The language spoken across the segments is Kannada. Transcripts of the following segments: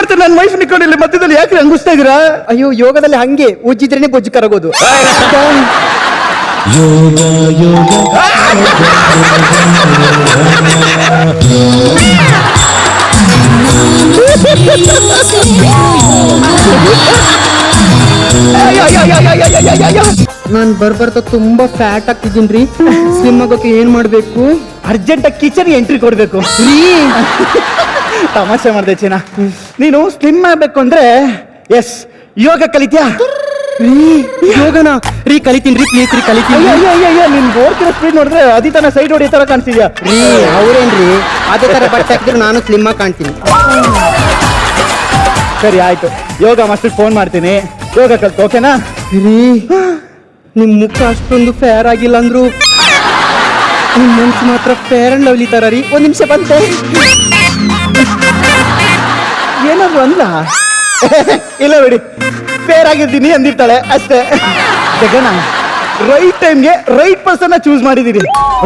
ಮಾಡ್ತಾರೆ ನನ್ನ ವೈಫ್ ನಿಕ್ಕೊಂಡಿಲ್ಲ ಮಧ್ಯದಲ್ಲಿ ಯಾಕೆ ಹಂಗಿಸ್ತಾ ಇದೀರಾ? ಅಯ್ಯೋ ಯೋಗದಲ್ಲಿ ಹಂಗೆ ಉಜ್ಜಿದ್ರೇನೆ ಬೊಜ್ಜು ಕರಗೋದು. ಯೋಗ ಯೋಗ ನಾನ್ ಬರ್ಬರ್ತಾ ತುಂಬಾ ಫ್ಯಾಟ್ ಆಗ್ತಿದ್ದೀನ್ರಿ. ಸ್ಲಿಮ್ ಆಗೋಕೆ ಏನ್ ಮಾಡ್ಬೇಕು? ಅರ್ಜೆಂಟ್ ಕಿಚನ್ ಎಂಟ್ರಿ ಕೊಡ್ಬೇಕು. ತಮಾಷೆ ಮಾಡ್ದೆ ಚಿನ್ನ. ನೀನು ಸ್ಲಿಮ್ ಆಗ್ಬೇಕು ಅಂದ್ರೆ ಎಸ್ ಯೋಗ ಕಲಿತ್ಯಾ? ಯೋಗನ ಕಲಿತೀನಿ ಪ್ಲೀಸ್ ರೀ ಕಲಿತೀನಿ. ನಿನ್ ಓಡ್ತಿರೋ ಸ್ಪೀಡ್ ನೋಡಿದ್ರೆ ಅದಿ ತನ ಸೈಡ್ ಹೊಡಿ ತರ ಕಾಣಿಸ್ತಿದ್ಯಾ? ಅವ್ರೇನ್ರಿ ಅದೇ ತರ ಬಟ್ಟೆ ಹಾಕಿದ್ರೆ ನಾನು ಸ್ಲಿಮ್ ಆಗಿ ಕಾಣ್ತೀನಿ. ಸರಿ ಆಯ್ತು, ಯೋಗ ಮಾಸ್ಟರ್ ಫೋನ್ ಮಾಡ್ತೀನಿ, ಯೋಗ ಕಲ್ತು ಓಕೆನಾ? ನಿಮ್ ಮುಖ ಅಷ್ಟೊಂದು ಫೇರ್ ಆಗಿಲ್ಲ ಅಂದ್ರು ನಿಮ್ ಮನ್ಸು ಮಾತ್ರ ಫೇರ್ ಅಂಡ್ ಲವ್ಲಿ ತರ ರೀ. ಒಂದ್ ನಿಮಿಷ ಬಂತೆ. ಏನಾದ್ರು ಅಂದ? ಇಲ್ಲ ಬಿಡಿ, ಫೇರ್ ಆಗಿದ್ದೀನಿ ಅಂದಿರ್ತಾಳೆ ಅಷ್ಟೇ. ಜಗನ ರೈಟ್ ಟೈಮ್ಗೆ ರೈಟ್ ಪರ್ಸನ್ ಚೂಸ್ ಮಾಡಿದೀನಿ,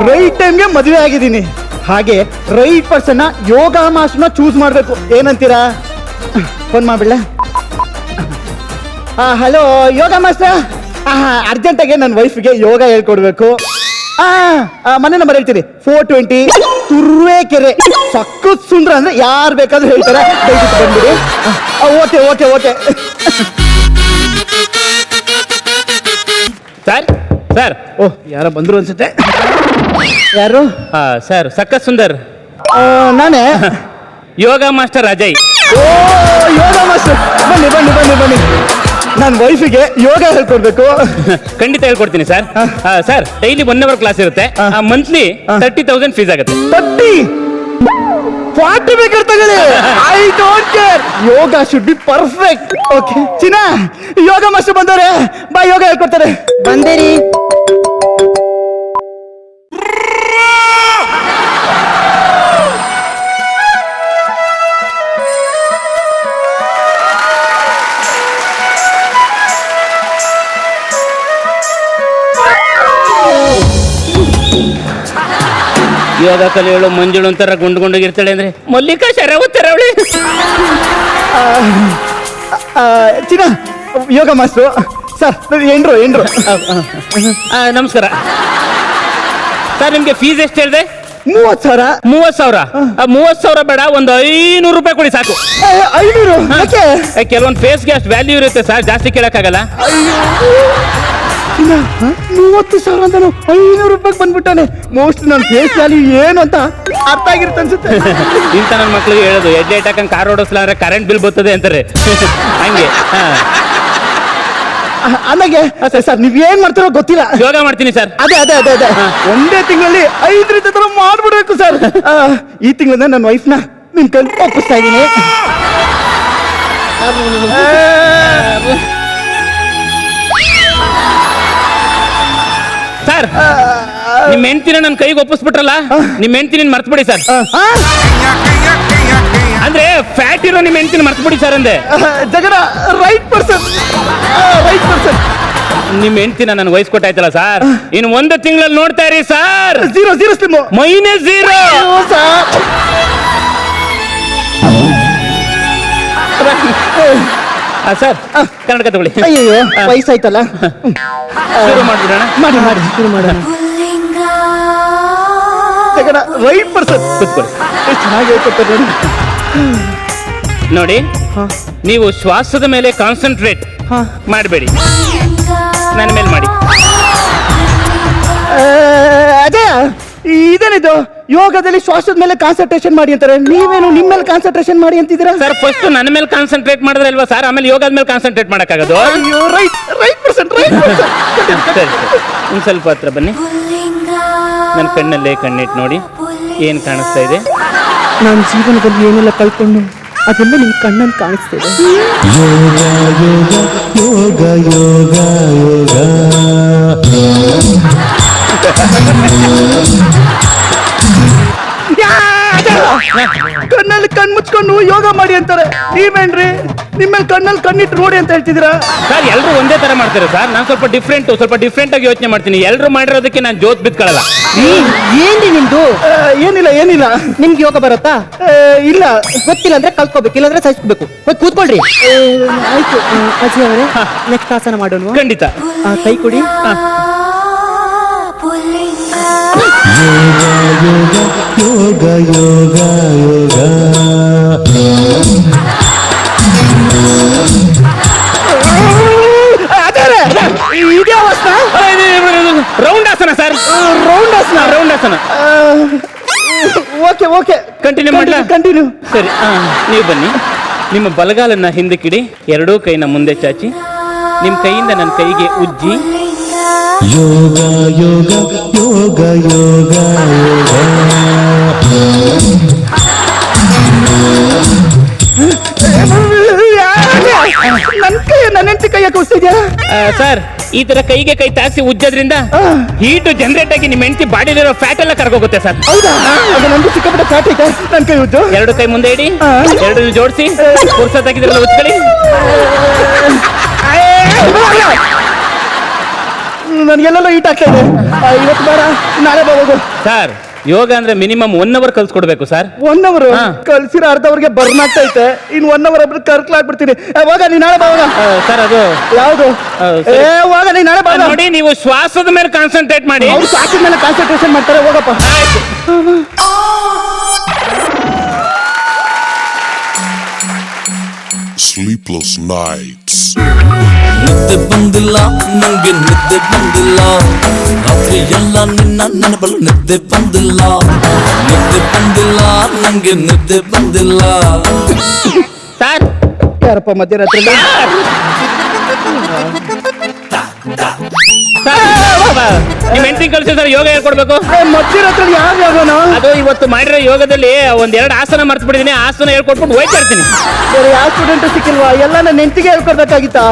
ರೈಟ್ ಟೈಮ್ಗೆ ಮದುವೆ ಆಗಿದ್ದೀನಿ. ಹಾಗೆ ರೈಟ್ ಪರ್ಸನ್ ಯೋಗ ಮಾಸ್ಟರ್ನ ಚೂಸ್ ಮಾಡ್ಬೇಕು. ಏನಂತೀರಾ? ಫೋನ್ ಮಾಡ್ಬಿಡ್ಲ? ಹಲೋ ಯೋಗ ಮಾಸ್ಟರ್, ಅರ್ಜೆಂಟಾಗಿ ನನ್ನ ವೈಫ್ಗೆ ಯೋಗ ಹೇಳ್ಕೊಡ್ಬೇಕು. ಮನೆ ನಂಬರ್ ಹೇಳ್ತೀನಿ 420 ತುರುವೇಕೆರೆ. ಸಕ್ಕತ್ ಸುಂದ್ರ ಅಂದ್ರೆ ಯಾರು ಬೇಕಾದ್ರೂ ಹೇಳ್ತಾರೆ, ದಯವಿಟ್ಟು ಬಂದ್ಬಿಡಿ. Okay okay okay. Sir sir, oh ಯಾರೋ ಬಂದ್ರು ಅನ್ಸುತ್ತೆ. ಯಾರು? ಸರ್ ಸಕ್ಕತ್ ಸುಂದರ್, ನಾನೇ yoga master Ajay. Oh yoga master, ಬನ್ನಿ ಬನ್ನಿ ಬನ್ನಿ ಬನ್ನಿ. ನನ್ನ ವೈಫಿಗೆ ಯೋಗ ಹೇಳ್ಕೊಡ್ಬೇಕು. ಖಂಡಿತ ಹೇಳ್ಕೊಡ್ತೀನಿ sir. Sir daily 1 hour class ಇರುತ್ತೆ. ಮಂತ್ಲಿ 30,000 ಫೀಸ್ ಆಗುತ್ತೆ. 40 ಬೇಕಾದ್ರೆ ತಗೊಳ್ಳಿ, I don't care. Yoga should be perfect. Okay ಚಿನ್ನ, ಯೋಗ ಮಾಸ್ಟರ್ ಬಂದವ್ರೆ, ಬಾ ಯೋಗ ಹೇಳ್ಕೊಡ್ತಾರೆ. ಬಂದೇರಿ. ಯೋಗ ಕಲಿಯೋಳು ಮಂಜುಳು ಒಂಥರ ಗುಂಡೋಗಿರ್ತಾಳೆ ಅಂದ್ರೆ ಮಲ್ಲಿಕಾ ಶರಾವತ್ತರ ಅವಳೆ. ಚಿನ್ನ, ಯೋಗ ಮಾಸ್ಟರ್ ಸರ್, ಏನ್ರು ನಮಸ್ಕಾರ ಸರ್. ನಿಮ್ಗೆ ಫೀಸ್ ಎಷ್ಟು ಹೇಳಿದೆ? 30,000. 30,000? 30,000 ಬೇಡ, ಒಂದು 500 ರೂಪಾಯಿ ಕೊಡಿ ಸಾಕು. 500? ಕೆಲವೊಂದು ಫೇಸ್ಗೆ ಅಷ್ಟು ವ್ಯಾಲ್ಯೂ ಇರುತ್ತೆ ಸರ್, ಜಾಸ್ತಿ ಕೇಳಕ್ಕಾಗಲ್ಲ. 30,000 ಅಂತಾನು 500 ರೂಪಾಯಿ ಬಂದ್ಬಿಟ್ಟಾನೆ. ಮೋಸ್ಟ್ ನನ್ನ ಫೇಸ್ ವ್ಯಾಲ್ಯೂ ಏನು ಅಂತ ಅರ್ಥ ಆಗಿರುತ್ತೆ ಅನ್ಸುತ್ತೆ. ಇಂಥ ನನ್ನ ಮಕ್ಳಿಗೆ ಹೇಳೋದು, ಹೆಡ್ಲೈಟ್ ಹಾಕಂಗೆ ಕಾರ್ ಓಡಿಸ್ಲ ಅಂದ್ರೆ ಕರೆಂಟ್ ಬಿಲ್ ಬರ್ತದೆ ಅಂತಾರೆ. ಹಂಗೆ అలాగే ಸರ್, ನೀವ್ ಏನ್ ಮಾಡ್ತಾರೋ ಗೊತ್ತಿಲ್ಲ. ಯೋಗ ಮಾಡ್ತೀನಿ ಸರ್. ಅದೇ ಅದೇ ಅದೇ ಅದೇ ಒಂದೇ ತಿಂಗಳಲ್ಲಿ 5 ರೀತಿ ತರ ಮಾಡ್ಬಿಡ್ಬೇಕು ಸರ್. ಈ ತಿಂಗಳಿಂದ ನನ್ನ ವೈಫ್ನ ನಿಮ್ ಕೈ ಒಪ್ಪಿಸ್ತಾ ಇದ್ದೀನಿ. ಸರ್, ನಿಮ್ ಹೆಂಡ್ತಿನ ನನ್ನ ಕೈಗೆ ಒಪ್ಪಿಸ್ಬಿಟ್ರಲ್ಲ, ನಿಮ್ ಹೆಂಡ್ತಿನ ಮರ್ತ್ಬಿಡಿ ಸರ್. ಅಂದ್ರೆ ಫ್ಯಾಟ್ ಇರೋ ನಿಮ್ ಹೆಂಡ್ತಿನ ಮರ್ತ್ಬಿಡಿ ಸರ್ ಅಂದೆ. ಜಗನ ರೈಟ್ ಪರ್ಸನ್, ರೈಟ್ ಪರ್ಸನ್. ನಿಮ್ ಹೆಂಡ್ತಿನ ನನ್ಗೆ ವಹಿಸ್ಕೊಟ್ಟಾಯ್ತಲ್ಲ ಸರ್, ಇನ್ನು 1 ತಿಂಗಳಲ್ಲಿ ನೋಡ್ತಾ ಇರಿ ಸರ್. 0 slim -0 sir. ಕನ್ನಡಕ ತಗೊಳ್ಳಿ. ಅಯ್ಯೋ ವಯಸ್ಸಾಯ್ತಲ್ಲ. ಶುರು ಮಾಡ್ಬಿಡೋಣ. ಮಾಡಿ ಮಾಡಿ ಶುರು ಮಾಡೋಣ. ಜಗನ ರೈಟ್ ಪರ್ಸನ್. ಕೂತ್ಕೊಳ್ಳಿ. ಚೆನ್ನಾಗಿ ಹೇಳ್ಕೊಡ್ತಾರೆ ನೋಡಿ. ನೀವು ಶ್ವಾಸದ ಮೇಲೆ ಕಾನ್ಸಂಟ್ರೇಟ್ ಮಾಡಬೇಡಿ, ನನ್ನ ಮೇಲೆ ಮಾಡಿ. ಅದೇ ಇದೇನಿದು ಯೋಗದಲ್ಲಿ ಶ್ವಾಸದ ಮೇಲೆ ಕಾನ್ಸಂಟ್ರೇಷನ್ ಮಾಡಿ ಅಂತಾರೆ, ನೀವೇನು ನಿಮ್ಮ ಮೇಲೆ ಕಾನ್ಸಂಟ್ರೇಷನ್ ಮಾಡಿ ಅಂತಿದ್ದೀರಾ? ಸರ್ ಫಸ್ಟ್ ನನ್ನ ಮೇಲೆ ಕಾನ್ಸಂಟ್ರೇಟ್ ಮಾಡಿದ್ರೆ ಅಲ್ವಾ ಸರ್ ಆಮೇಲೆ ಯೋಗದ ಮೇಲೆ ಕಾನ್ಸಂಟ್ರೇಟ್ ಮಾಡಕ್ಕಾಗೋದು. Right right person, right person. ಸರಿ, ಒಂದು ಸ್ವಲ್ಪ ಹತ್ರ ಬನ್ನಿ. ನನ್ನ ಕಣ್ಣಲ್ಲೇ ಕಣ್ಣಿಟ್ಟು ನೋಡಿ, ಏನು ಕಾಣಿಸ್ತಾ ಇದೆ? ನಾನು ಜೀವನದಲ್ಲಿ ಏನೆಲ್ಲ ಕಳ್ಕೊಂಡು ಅದೆಲ್ಲ ನಿಮ್ ಕಣ್ಣಲ್ಲಿ ಕಾಣಿಸ್ತಾ ಇದೆ. ಯೋಗ ಯೋಗ ಯೋಗ ಕಣ್ಣಲ್ಲಿ ಕಣ್ ಮುಚ್ಕೊಂಡು ಯೋಗ ಮಾಡಿ ಅಂತಾರೆ. ನೀವೇನ್ರಿ ನಿಮ್ಮಲ್ಲಿ ಕಣ್ಣಲ್ಲಿ ಕಣ್ಣಿಟ್ಟು ನೋಡಿ ಅಂತ ಹೇಳ್ತಿದ್ದೀರಾ? ಸರ್ ಎಲ್ಲರೂ ಒಂದೇ ತರ ಮಾಡ್ತಾರೆ ಸರ್. ನಾನು ಸ್ವಲ್ಪ ಡಿಫ್ರೆಂಟ್ ಆಗಿ ಯೋಚನೆ ಮಾಡ್ತೀನಿ. ಎಲ್ಲರೂ ಮಾಡಿರೋದಕ್ಕೆ ನಾನು ಜೋತ್ ಬಿತ್ಕೊಳ್ಳಲ್ಲ. ಏನ್ರಿ ನಿಮ್ದು? ಏನಿಲ್ಲ. ನಿಮ್ಗೆ ಯೋಗ ಬರುತ್ತಾ? ಇಲ್ಲ. ಗೊತ್ತಿಲ್ಲ ಅಂದ್ರೆ ಕಲ್ತ್ಕೋಬೇಕು, ಇಲ್ಲಾಂದ್ರೆ ಸಹಿಸ್ಕೋಬೇಕು. ಹೋಗಿ ಕೂತ್ಕೊಳ್ರಿ. ಆಯ್ತು. ಅಜಯ್ ಅವರೇ, ನೆಕ್ಸ್ಟ್ ಆಸನ ಮಾಡೋಣ. ಖಂಡಿತ. ಕೈ ಕೊಡಿ. ಯೋಗ ಯೋಗ ಯೋಗ ಇದೇ ಅವಸ್ಥೆ. ರೌಂಡ್ ಆಸನ ಸರ್. ರೌಂಡ್ ಆಸನ. ಓಕೆ ಕಂಟಿನ್ಯೂ ಮಾಡ್ಲಾ? ಕಂಟಿನ್ಯೂ. ಸರಿ, ನೀವು ಬನ್ನಿ. ನಿಮ್ಮ ಬಲಗಾಲನ್ನ ಹಿಂದಕ್ಕಿಡಿ, ಎರಡೂ ಕೈನ ಮುಂದೆ ಚಾಚಿ, ನಿಮ್ಮ ಕೈಯಿಂದ ನನ್ನ ಕೈಗೆ ಉಜ್ಜಿ. ಯೋಗ ಯೋಗ ಯೋಗ ಯೋಗ ಯೋಗ ನನ್ನ ಹೆಂಡತಿ ಕೈ ಯಾಕೆ ಉಜ್ತಿದ್ಯಾ? ಸರ್, ಈ ತರ ಕೈಗೆ ಕೈ ತಾಗಿಸಿ ಉಜ್ಜೋದ್ರಿಂದ ಹೀಟ್ ಜನರೇಟ್ ಆಗಿ ನಿಮ್ಮ ಹೆಂಡತಿ ಬಾಡಿಲಿರೋ ಫ್ಯಾಟ್ ಎಲ್ಲ ಕರ್ಗೋಗುತ್ತೆ ಸರ್. ಹೌದಾ? ಅದು ನಂದು ಸಿಕ್ಕಾಪಟ್ಟೆ ಫ್ಯಾಟ್ ಐತೆ. ನನ್ನ ಕೈ ಉಜ್ಜು. ಎರಡು ಕೈ ಮುಂದೆ ಇಡಿ, ಎರಡು ಜೋಡಿಸಿ, ಪುರ್ಸತ್ತಾಗಿದ್ರಲ್ಲ ಉಜ್ಕೊಳ್ಳಿ. ನನಗೆಲ್ಲ ಹೀಟ್ ಆಗ್ತಾ ಇದೆ. ಇವತ್ತು ಬೇಡ, ನಾಳೆ ಹೋಗು. ಸರ್, ಯೋಗ ಅಂದ್ರೆ ಮಿನಿಮಮ್ 1 hour ಕಲ್ಸ್ಕೊಡ್ಬೇಕು ಸರ್. 1 hour ಹಾ. ಕಲ್ಸಿರೋ ಅರ್ಧವ್ರಿಗೆ ಬರ್ನ್ ಆಗ್ತೈತೆ. ಇನ್ 1 hour ಕರ್ಕಲಾಗ್ಬಿಡ್ತೀನಿ. ಹೋಗ, ನೀ ನಾಳೆ ಬಾವಾಗ. ಸರ್, ಅದು ಯಾವ್ದು? ಸರಿ. ಹೋಗ, ನೀ ನಾಳೆ ಬಾವಾಗ. ನೋಡಿ, ನೀವು ಶ್ವಾಸದ ಮೇಲೆ ಕಾನ್ಸಂಟ್ರೇಟ್ ಮಾಡಿ. ಅವ್ರು ಸಾಕಿದ ಮೇಲೆ ಕಾನ್ಸಂಟ್ರೇಷನ್ ಮಾಡ್ತಾರೆ. ಹೋಗಪ್ಪ. Sleepless nights. ನಿದ್ದೆ ಬಂದಿಲ್ಲ ನಂಗೆ, ನಿದ್ದೆ ಬಂದಿಲ್ಲ. ರಾತ್ರಿ ಎಲ್ಲ ನಿನ್ನ ನೆನಪಲು ನಿದ್ದೆ ಬಂದಿಲ್ಲ. ನಿದ್ದೆ ಬಂದಿಲ್ಲ ನಂಗೆ, ನಿದ್ದೆ ಬಂದಿಲ್ಲ. ಸರ್, ಯಾರಪ್ಪ ಮಧ್ಯರಾತ್ರಿ? ನಿಮ್ಮ ಹೆಂಡತಿ ಕಳಿಸಿ ಸರ್, ಯೋಗ ಹೇಳ್ಕೊಡ್ಬೇಕು. ಮಧ್ಯರಾತ್ರಿ ಯಾವ ಯಾವನು? ಅದು ಇವತ್ತು ಮಾಡಿರೋ ಯೋಗದಲ್ಲಿ ಒಂದೆರಡು ಆಸನ ಮರ್ತು ಬಿಟ್ಟಿದ್ದೀನಿ. ಆಸನ ಹೇಳ್ಕೊಟ್ಬಿಟ್ಟು ಹೋಯ್ತಾ ಇರ್ತೀನಿ. ಬೇರೆ ಯಾವ ಸ್ಟೂಡೆಂಟ್ ಸಿಕ್ಕಿಲ್ವಾ? ಎಲ್ಲ ನನ್ನ ಹೆಂಡತಿಗೆ ಹೇಳ್ಕೊಡ್ಬೇಕಾಗಿತ್ತಾ?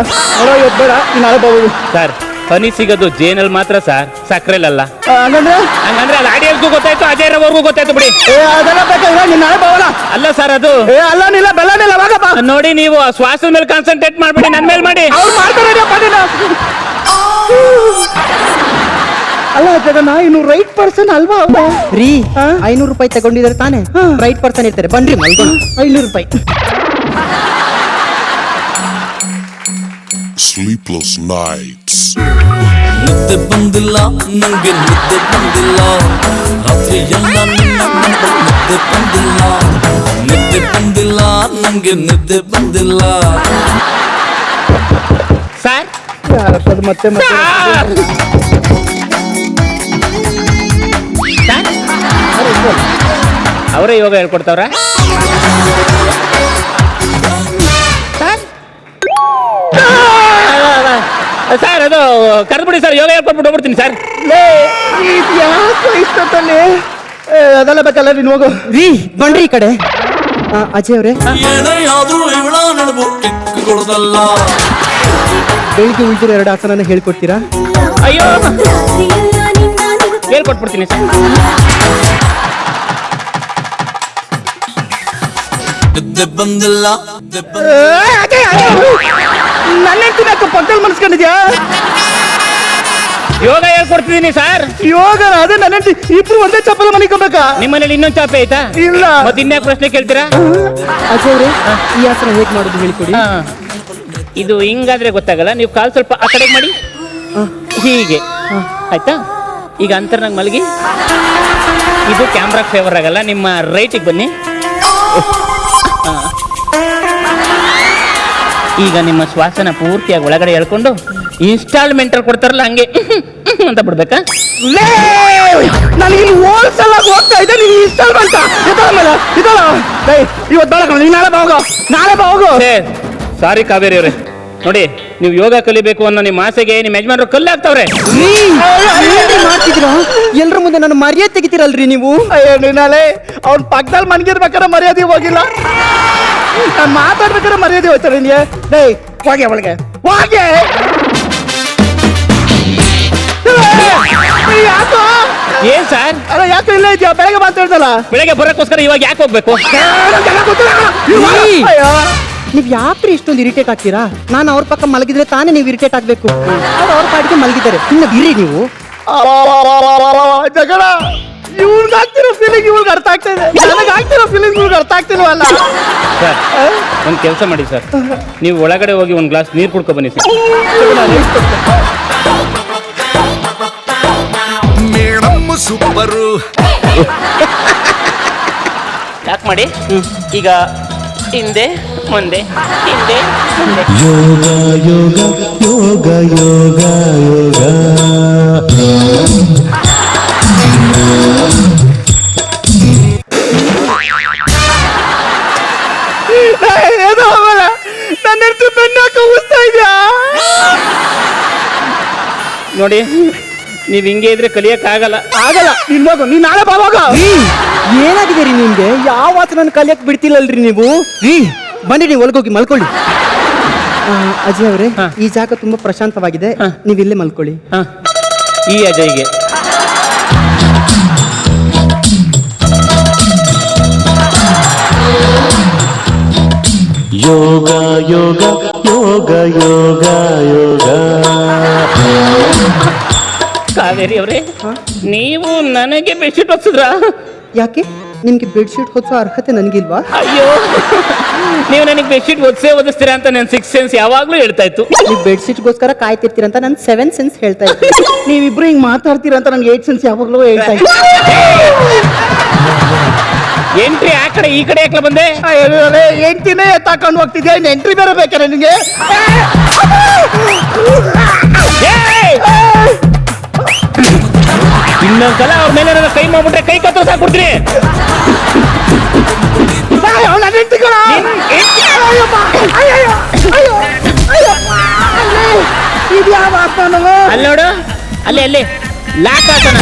ಇವತ್ತು ಬೇಡ, ನೀ ನಾಳೆ ಬಾವು. ಸರ್, ಹನಿ ಸಿಗೋದು ಜೇನಲ್ಲಿ ಮಾತ್ರ ಸರ್, ಸಕ್ಕರೆಲಲ್ಲ. ಹಂಗಂದ್ರೆ ಹಂಗಂದ್ರೆ ಅದು ಆಡಿಯನ್ಸ್ಗೂ ಗೊತ್ತಾಯ್ತು, ಅಜಯರವರೆಗೂ ಗೊತ್ತಾಯ್ತು ಬಿಡಿ. ಅದೆಲ್ಲ ಬೇಕಾಗಿಲ್ಲ, ನೀನ್ ನಾಳೆ ಬಾವಲ್ಲ. ಅಲ್ಲ ಸರ್, ಅದು ಅಲ್ಲನಿಲ್ಲ ಬೆಲ್ಲನಿಲ್ಲ. ಹೋಗಪ್ಪ. ನೋಡಿ, ನೀವು ಶ್ವಾಸದ ಮೇಲೆ ಕಾನ್ಸಂಟ್ರೇಟ್ ಮಾಡ್ಬಿಡಿ, ನನ್ನ ಮೇಲೆ ಮಾಡಿ. ಅವ್ರು ಮಾಡ್ತಾರೆ. ಅಲ್ಲ ಜಗನ್ನ, ಇನ್ನು ರೈಟ್ ಪರ್ಸನ್ ಅಲ್ವಾ ಅವ್ರು? ರೀ, 500 ರೂಪಾಯಿ ತಗೊಂಡಿದ್ದಾರೆ ತಾನೆ? ರೈಟ್ ಪರ್ಸನ್ ಇರ್ತಾರೆ. ಬನ್ರಿ ಮಲ್ಗೋಣ. 500 ರೂಪಾಯಿ. Sleepless nights. ನಿದ್ದೆ ಬಂದಿಲ್ಲ ನಂಗೆ, ನಿದ್ದೆ ಬಂದಿಲ್ಲ. ರಾತ್ರಿ ಎಲ್ಲ ನಿನ್ನ ನೆನಪಲು ನಿದ್ದೆ ಬಂದಿಲ್ಲ. ನಿದ್ದೆ ಬಂದಿಲ್ಲ ನಂಗೆ, ನಿದ್ದೆ ಬಂದಿಲ್ಲ. ಸರ್, ಯಾರಪ್ಪದು ಮತ್ತೆ ಮತ್ತೆ? ಅವರೇ ಯೋಗ ಹೇಳ್ಕೊಡ್ತಾವ್ರ? ಸರ್, ಅದು ಕರೆದ್ಬಿಡಿ ಸರ್, ಯೋಗ ಹೇಳ್ಕೊಟ್ಬಿಟ್ಟು ಹೋಗ್ಬಿಡ್ತೀನಿ ಸರ್. ಯಾಕೆ ಇಷ್ಟೊತ್ತಲ್ಲಿ? ಅದೆಲ್ಲ ಬೇಕಲ್ಲ, ನೀನು ಹೋಗು. ರೀ, ಬನ್ರಿ ಈ ಕಡೆ. ಅಜಯ್ ಅವರೇ, ಏನೇ ಆದ್ರೂ ಇವಳ ನೆನಪು ಕಿಕ್ಕುಗೊಳ್ದಲ್ಲ. ಬೆಳಿಗ್ಗೆ ಉಳಿದಿರೋ 2 ಆಸನ ಹೇಳ್ಕೊಡ್ತೀರಾ? ಅಯ್ಯೋ, ಹೇಳ್ಕೊಟ್ಬಿಡ್ತೀನಿ ಸರ್. ನಿದ್ದೆ ಬಂದಿಲ್ಲ, ನಿದ್ದೆ ಬಂದಿಲ್ಲ. ನನ್ನ ಹೆಂಡತಿ ಪಕ್ಕದಲ್ಲಿ ಮನ್ಸ್ಕೊಂಡಿದ್ಯಾ? ಯೋಗ ಹೇಳ್ಕೊಡ್ತಿದ್ದೀನಿ ಸರ್. ಯೋಗ? ಅದೇ ನನ್ನ ಹೆಂಡತಿ. ಇಬ್ರು ಒಂದೇ ಚಪ್ಪಲ ಮನಿಕೋಬೇಕಾ? ನಿಮ್ಮ ಮನೇಲಿ ಇನ್ನೊಂದು ಚಾಪೆ ಆಯ್ತಾ? ಇಲ್ಲ. ಮತ್ತೆ ಇನ್ಯಾಕೆ ಪ್ರಶ್ನೆ ಕೇಳ್ತೀರಾ? ಅಜಯ್ ಅವರೇ, ಈ ಆಸನ ಹೇಗೆ ಮಾಡೋದು ಹೇಳಿಕೊಡಿ. ಇದು ಹಿಂಗಾದ್ರೆ ಗೊತ್ತಾಗಲ್ಲ. ನೀವು ಕಾಲು ಸ್ವಲ್ಪ ಆ ಕಡೆಗೆ ಮಾಡಿ, ಹೀಗೆ. ಆಯ್ತಾ? ಈಗ ಅಂತರ್ನಾಗ ಮಲಗಿ. ಇದು ಕ್ಯಾಮ್ರಾ ಫೇವರ್ ಆಗಲ್ಲ. ನಿಮ್ಮ ರೈಟಿಗೆ ಬನ್ನಿ. ಈಗ ನಿಮ್ಮ ಶ್ವಾಸನ ಪೂರ್ತಿಯಾಗಿ ಒಳಗಡೆ ಎಳ್ಕೊಂಡು ಇನ್ಸ್ಟಾಲ್ಮೆಂಟ್ ಕೊಡ್ತಾರಲ್ಲ ಹಂಗೆ ಅಂತ ಬಿಡ್ಬೇಕಾ? ನನಗೆ ಹೋಲ್ಸೇಲ್ ಆಗಿ ಹೋಗ್ತಾ ಇದೆ, ನೀನು ಇನ್ಸ್ಟಾಲ್ಮೆಂಟ್ ಇದಲ್ಲ. ಇವತ್ತು ಬೇಡ, ನೀನು ನಾಳೆ ಬಾ ಹೋಗು. ನಾಳೆ ಬಾ ಹೋಗು. ಸಾರಿ ಕಾವೇರಿ ಅವರೇ, ನೋಡಿ, ನೀವು ಯೋಗ ಕಲಿಬೇಕು ಅನ್ನೋ ನಿಮ್ಮ ಆಸೆಗೆ ನಿಮ್ಮ ಯಜಮಾನರು ಕಲ್ಲು ಹಾಕ್ತವ್ರೆ. ಮಾಡ್ತಿದ್ದೀರಾ? ಎಲ್ರ ಮುಂದೆ ನಾನು ಮರ್ಯಾದೆ ತೆಗಿತೀರಲ್ರಿ ನೀವು. ಅಯ್ಯೋ ನೀನಾಲೆ, ಅವ್ನ ಪಕ್ಕದಲ್ಲಿ ಮನ್ಗಿರ್ಬೇಕಾದ್ರೆ ಮರ್ಯಾದೆ ಹೋಗಿಲ್ಲ. ನಾನು ಮಾತಾಡ್ಬೇಕಾದ್ರೆ ಮರ್ಯಾದೆ ಹೋಯ್ತಾರೆ ನಿನಗೆ. ಡೇ ಹೋಗಿ ಒಳಗೆ ಹೋಗಿ. ಯಾಕೋ? ಏನ್ ಸರ್? ಅಲ್ಲ ಯಾಕೆ ಇಲ್ಲ ಇದೆಯಾ? ಬೆಳಗ್ಗೆ ಮಾತಾಡ್ದಲ್ಲ. ಬೆಳಗ್ಗೆ ಬರೋಕ್ಕೋಸ್ಕರ ಇವಾಗ ಯಾಕೆ ಹೋಗ್ಬೇಕು? ಅಯ್ಯೋ ನೀವ್ ಯಾಕ್ರಿ ಇಷ್ಟೊಂದು ಇರಿಟೇಟ್ ಆಗ್ತೀರಾ? ನಾನು ಅವ್ರ ಪಕ್ಕ ಮಲಗಿದ್ರೆ ತಾನೇ ನೀವು ಇರಿಟೇಟ್ ಆಗ್ಬೇಕು. ಅವ್ರ ಪಾಡಿಗೆ ಮಲಗಿದ್ದಾರೆ, ಇನ್ನ ಇರಿ ನೀವು. ಜಗಳ ಇವ್ರಿಗೆ ಆಗ್ತಿರೋ ಫೀಲಿಂಗ್ ಇವ್ರಿಗೆ ಅರ್ಥ ಆಗ್ತಾ ಇದೆ, ನನಗೆ ಆಗ್ತಿರೋ ಫೀಲಿಂಗ್ ಇವ್ರಿಗೆ ಅರ್ಥ ಆಗ್ತಿಲ್ವಲ್ಲ. ಸರ್ ಒಂದು ಕೆಲಸ ಮಾಡಿ ಸರ್, ನೀವು ಒಳಗಡೆ ಹೋಗಿ ಒಂದು ಗ್ಲಾಸ್ ನೀರು ಕುಡ್ಕೊ ಬನ್ನಿ ಸರ್. Madam super. ಯಾಕೆ ಮಾಡಿ ಈಗ ಹಿಂದೆ ಮುಂದೆ ಹಿಂದೆ ಮುಂದೆ. ಯೋಗ ಯೋಗ ಯೋಗ ಯೋಗ ಯೋಗ ಏನೋ ಅವರ ನನ್ನ ಹೆಂಡತಿ ಬೆನ್ನಾಕ ಉಸ್ತಾ ಇದೆಯಾ? ನೋಡಿ ನೀವು ಹಿಂಗೆ ಇದ್ರೆ ಕಲಿಯಕ್ಕಾಗಲ್ಲ. ಆಗಲ್ಲ, ನೀನ್ ಹೋಗು, ನೀನ್ ನಾಳೆ ಬಾವಾಗ. ಏನಾಗಿದೆ ರೀ ನಿಮ್ಗೆ? ಯಾವ ನನ್ನ ಕಲಿಯಕ್ ಬಿಡ್ತಿಲ್ಲಲ್ರಿ ನೀವು? ರೀ ಬನ್ನಿ, ನೀವು ಒಳಗೋಗಿ ಮಲ್ಕೊಳ್ಳಿ. ಅಜಯ್ ಅವರೇ, ಹಾ. ಈ ಜಾಗ ತುಂಬಾ ಪ್ರಶಾಂತವಾಗಿದೆ, ಹಾ. ನೀವು ಇಲ್ಲೇ ಮಲ್ಕೊಳ್ಳಿ. ಹಾಂ ಈ ಅಜಯ್ಗೆ ಯೋಗ ಯೋಗ ಯೋಗ ಯೋಗ ಯೋಗ ಕಾವೇರಿ ಅವರೇ, ನೀವು ನನಗೆ ಬೆಡ್ಶೀಟ್ ಹೊತ್ಸಿದ್ರಾ? ಯಾಕೆ ನಿಮ್ಗೆ ಬೆಡ್ಶೀಟ್ ಹೊಚ್ಚೋ ಅರ್ಹತೆ ನನಗಿಲ್ವಾ? ಅಯ್ಯೋ, ನೀವು ನನಗೆ ಬೆಡ್ಶೀಟ್ ಓದಿಸ್ತೀರಾ ಅಂತ ನನ್ನ 6th ಸೆನ್ಸ್ ಯಾವಾಗ್ಲೂ ಹೇಳ್ತಾ ಇತ್ತು. ನೀವು ಬೆಡ್ಶೀಟ್ಗೋಸ್ಕರ ಕಾಯ್ತಿರ್ತೀರಂತ ನನ್ನ 7th ಸೆನ್ಸ್ ಹೇಳ್ತಾ ಇದ್ದೀನಿ. ನೀವಿಬ್ರು ಹಿಂಗ್ ಮಾತಾಡ್ತೀರ ಅಂತ ನಂಗೆ 8th ಸೆನ್ಸ್ ಯಾವಾಗ್ಲೂ ಹೇಳ್ತಾ ಇದ್ದೆ. ಎಂಟ್ರಿ ಆ ಕಡೆ ಈ ಕಡೆ ಯಾಕೆ ಬಂದೆ? ಎಂಟಿನೇ ಎತ್ತಾಕೊಂಡು ಹೋಗ್ತಿದ್ಯಾ, ಇನ್ನು ಎಂಟ್ರಿ ಬೇರೆ ಬೇಕಾರೆ ನಿನಗೆ? ಇನ್ನೊಂದ್ಸಲ ಅವ್ರ ಮೇಲೆ ನನ್ನ ಕೈ ಮಾಡ್ಬಿಟ್ರೆ ಕೈ ಕತ್ತರಿಸಿ ಸಾಕ್ಬಿಡ್ತೀನಿ. ಇದ್ಯಾವ ಆತ್ಮನವ? ಅಲ್ಲಿ ನೋಡು, ಅಲ್ಲಿ ಅಲ್ಲಿ ಲಾಕ್ ಹಾಕೋಣ.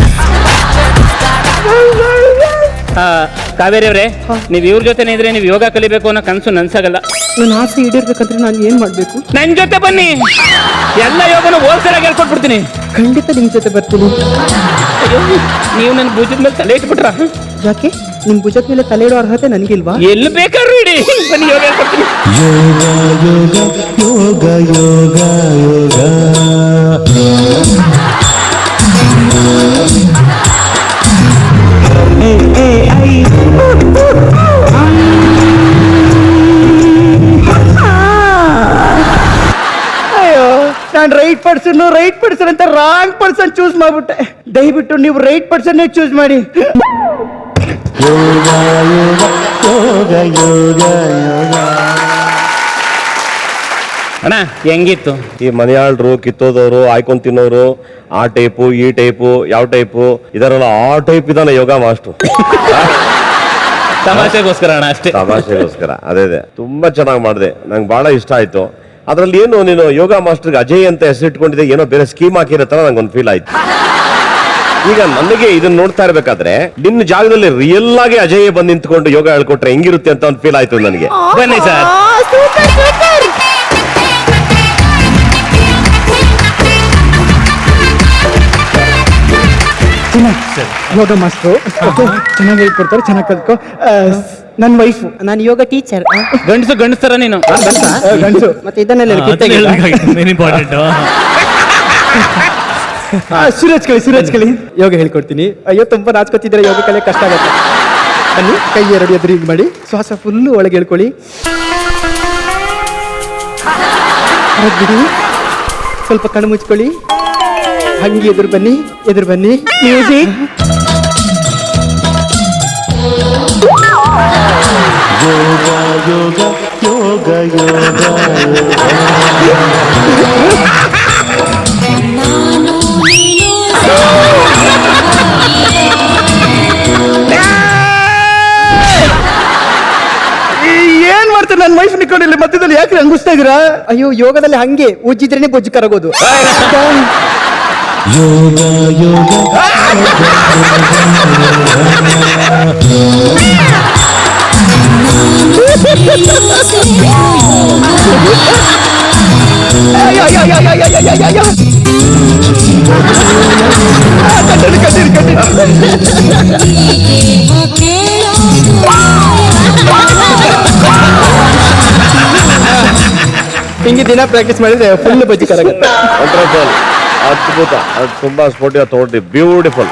ಕಾವೇರಿ ಅವರೇ, ನೀವು ಇವ್ರ ಜೊತೆನೇ ಇದ್ರೆ ನೀವು ಯೋಗ ಕಲಿಬೇಕು ಅನ್ನೋ ಕನಸು ನನ್ಸಾಗಲ್ಲ. ನನ್ನ ಆಸೆ ಈಡೇರ್ಬೇಕಂದ್ರೆ ನಾನು ಏನ್ ಮಾಡ್ಬೇಕು? ನನ್ ಜೊತೆ ಬನ್ನಿ, ಎಲ್ಲ ಯೋಗನ ಹೋಲ್ಸೇಲಾಗಿ ಹೇಳ್ಕೊಟ್ಬಿಡ್ತೀನಿ. ಖಂಡಿತ ನಿಮ್ ಜೊತೆ ಬರ್ತೀನಿ. ಅಯ್ಯೋ, ನೀವು ನನ್ನ ಭುಜದ ಮೇಲೆ ತಲೆ ಇಟ್ಬಿಟ್ರ? ಯಾಕೆ ನಿಮ್ ಭುಜದ ಮೇಲೆ ತಲೆ ಇಡೋ ಅರ್ಹತೆ ನನಗಿಲ್ವಾ? ಎಲ್ಲಿ ಬೇಕಾದ್ರೂ ಇಡಿ, ಬನ್ನಿ ಯೋಗ ಹೇಳ್ಕೊಡ್ತೀನಿ. ಯೋಗ ಯೋಗ ಯೋಗ ಯೋಗ ಅಯ್ಯೋ, ನಾನು ರೈಟ್ ಪರ್ಸನ್ ಅಂತ ರಾಂಗ್ ಪರ್ಸನ್ ಚೂಸ್ ಮಾಡ್ಬಿಟ್ಟೆ. ದಯವಿಟ್ಟು ನೀವು ರೈಟ್ ಪರ್ಸನ್ ಚೂಸ್ ಮಾಡಿ. ಯೋಗ ಯೋಗ ಯೋಗ ಯೋಗ ಅಣ್ಣ ಹೆಂಗಿತ್ತು? ಈ ಮನೆಯಾಳ್ರು ಕಿತ್ತೋದವರು ಆಯ್ಕೊಂಡ್ ತಿನ್ನೋರು ಆ ಟೈಪು ಈ ಟೈಪು ಯಾವ ಟೈಪು ಇದರಲ್ಲ ಆ ಟೈಪ್ ಇದಾನೆ ಯೋಗ ಮಾಸ್ಟ್ರು. ತಮಾಷೆಗೋಸ್ಕರ ಅಣ್ಣ ಅಷ್ಟೇ. ತಮಾಷೆಗೋಸ್ಕರ ಅದೇ ತುಂಬಾ ಚೆನ್ನಾಗಿ ಮಾಡಿದೆ, ನಂಗೆ ಬಹಳ ಇಷ್ಟ ಆಯ್ತು. ಅದ್ರಲ್ಲಿ ಏನು ನೀನು ಯೋಗ ಮಾಸ್ಟರ್ಗೆ ಅಜಯ್ ಅಂತ ಹೆಸರಿಟ್ಕೊಂಡಿದ್ದೆ, ಏನೋ ಬೇರೆ ಸ್ಕೀಮ್ ಹಾಕಿರೋ ತರ ನಂಗೊಂದು ಫೀಲ್ ಆಯ್ತು. ಈಗ ನನಗೆ ಇದನ್ನ ನೋಡ್ತಾ ಇರ್ಬೇಕಾದ್ರೆ ನಿನ್ನ ಜಾಗದಲ್ಲಿ ರಿಯಲ್ ಆಗಿ ಅಜಯ್ ಬಂದು ನಿಂತ್ಕೊಂಡು ಯೋಗ ಹೇಳ್ಕೊಟ್ರೆ ಹೆಂಗಿರುತ್ತೆ ಅಂತ ಒಂದು ಫೀಲ್ ಆಯ್ತು ನನಗೆ. ಬನ್ನಿ ಸರ್. ಯೋಗ ಮಾಸ್ಟ್ರು ಚೆನ್ನಾಗಿ ಹೇಳ್ಕೊಡ್ತಾರೆ, ಚೆನ್ನಾಗಿ ಕಲ್ತ್ಕೊ. ನನ್ನ ವೈಫು, ನಾನು ಯೋಗ ಟೀಚರ್. ಗಂಡಸ್ತರ ನೀನು. ಗಂಡಸು. ಮತ್ತೆ ಇದನ್ನೆಲ್ಲ ಸುರೇಶ್ ಕಳಿ ಯೋಗ ಹೇಳ್ಕೊಡ್ತೀನಿ. ಅಯ್ಯೋ ತುಂಬಾ ನಾಚ್ಕೊತಿದ್ರೆ ಯೋಗ ಕಲೆ ಕಷ್ಟ ಆಗುತ್ತೆ. ಬನ್ನಿ, ಕೈ ಎರಡು ಎದುರು ಹಿಂಗ್ ಮಾಡಿ, ಶ್ವಾಸ ಫುಲ್ಲು ಒಳಗೆ ಹೇಳ್ಕೊಳ್ಳಿ. ಬಿಡಿ, ಸ್ವಲ್ಪ ಕಣ್ಣು ಮುಚ್ಕೊಳ್ಳಿ. ಹಂಗೆ ಎದುರು ಬನ್ನಿ. ಮ್ಯೂಸಿಕ್. ಯೋಗ ಯೋಗ ಯೋಗ ಯೋಗ ಏನ್ ಮಾಡ್ತಾರೆ ನನ್ನ ವೈಫ್ ನಿಕ್ಕೊಂಡಿಲ್ಲ ಮಧ್ಯದಲ್ಲಿ, ಯಾಕೆ ಹಂಗಿಸ್ತಾ ಇದೀರಾ? ಅಯ್ಯೋ, ಯೋಗದಲ್ಲಿ ಹಂಗೆ ಉಜ್ಜಿದ್ರೇನೆ ಬೊಜ್ಜು ಕರಗೋದು. ಯೋಗ ಯೋಗ ಹಿಂಗೆ ದಿನ ಪ್ರಾಕ್ಟೀಸ್ ಮಾಡಿದ್ರೆ ಫುಲ್ ಬಜ್ಜಿ ಕರಗುತ್ತೆ. ವಂಡರ್ಫುಲ್, ಅದ್ಭುತ, ಅದು ತುಂಬಾ ಸ್ಪೋರ್ಟಿವ್ ತೋಡ್ರಿ, ಬ್ಯೂಟಿಫುಲ್.